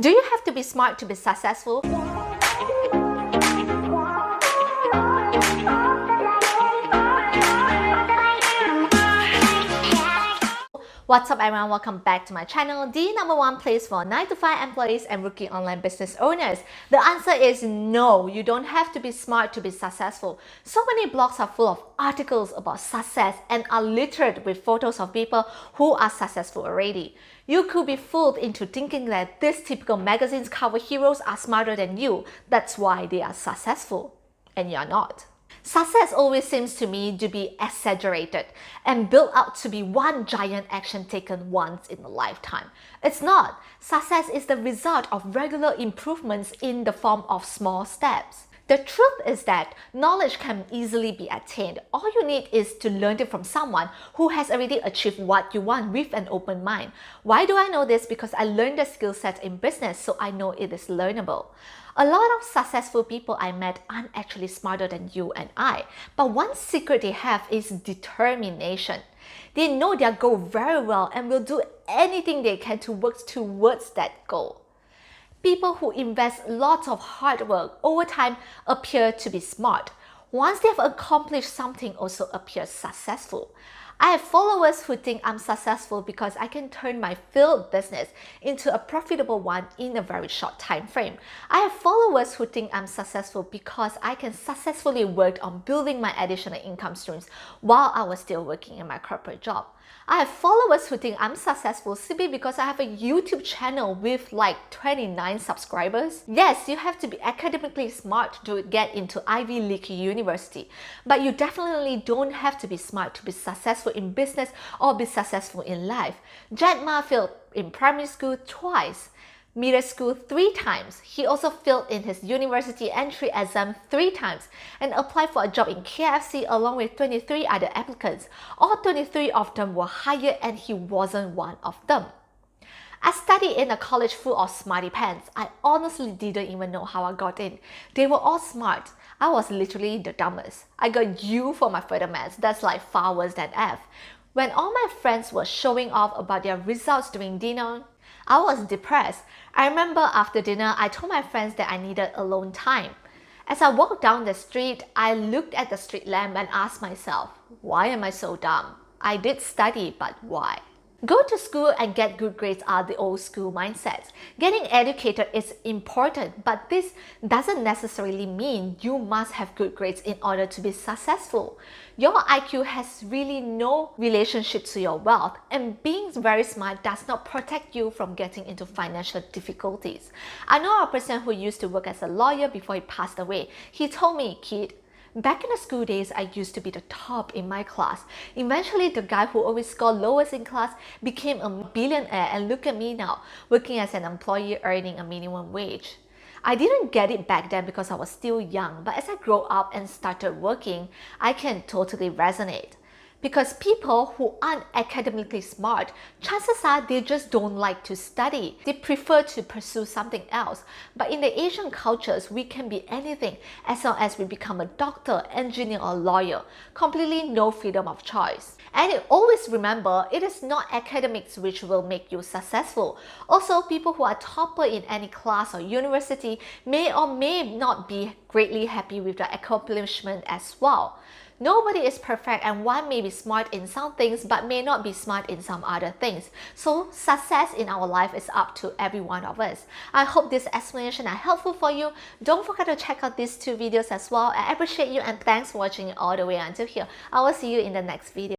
Do you have to be smart to be successful? What's up everyone, welcome back to my channel, the #1 place for 9-to-5 employees and rookie online business owners. The answer is no, you don't have to be smart to be successful. So many blogs are full of articles about success and are littered with photos of people who are successful already. You could be fooled into thinking that these typical magazines cover heroes are smarter than you, that's why they are successful. And you're not. Success always seems to me to be exaggerated and built out to be one giant action taken once in a lifetime. It's not. Success is the result of regular improvements in the form of small steps. The truth is that knowledge can easily be attained. All you need is to learn it from someone who has already achieved what you want with an open mind. Why do I know this? Because I learned the skill set in business, so I know it is learnable. A lot of successful people I met aren't actually smarter than you and I, but one secret they have is determination. They know their goal very well and will do anything they can to work towards that goal. People who invest lots of hard work over time appear to be smart. Once they have accomplished something, also appear successful. I have followers who think I'm successful because I can turn my failed business into a profitable one in a very short time frame. I have followers who think I'm successful because I can successfully work on building my additional income streams while I was still working in my corporate job. I have followers who think I'm successful simply because I have a YouTube channel with like 29 subscribers. Yes, you have to be academically smart to get into Ivy League university, but you definitely don't have to be smart to be successful in business or be successful in life. Jack Ma failed in primary school twice, middle school 3 times. He also failed in his university entry exam 3 times and applied for a job in KFC along with 23 other applicants. All 23 of them were hired and he wasn't one of them. I studied in a college full of smarty pants. I honestly didn't even know how I got in. They were all smart. I was literally the dumbest. I got U for my further maths. That's like far worse than F. When all my friends were showing off about their results during dinner, I was depressed. I remember after dinner, I told my friends that I needed alone time. As I walked down the street, I looked at the street lamp and asked myself, why am I so dumb? I did study, but why? Go to school and get good grades are the old school mindsets. Getting educated is important, but this doesn't necessarily mean you must have good grades in order to be successful. Your IQ has really no relationship to your wealth, and being very smart does not protect you from getting into financial difficulties. I know a person who used to work as a lawyer before he passed away. He told me, "Kid, back in the school days, I used to be the top in my class. Eventually, the guy who always scored lowest in class became a billionaire, and look at me now, working as an employee earning a minimum wage." I didn't get it back then because I was still young, but as I grew up and started working, I can totally resonate. Because people who aren't academically smart, chances are they just don't like to study. They prefer to pursue something else. But in the Asian cultures, we can be anything as long as we become a doctor, engineer, or lawyer. Completely no freedom of choice. And always remember, it is not academics which will make you successful. Also, people who are topper in any class or university may or may not be greatly happy with their accomplishment as well. Nobody is perfect, and one may be smart in some things but may not be smart in some other things. So success in our life is up to every one of us. I hope this explanation are helpful for you. Don't forget to check out these 2 videos as well. I appreciate you and thanks for watching it all the way until here. I will see you in the next video.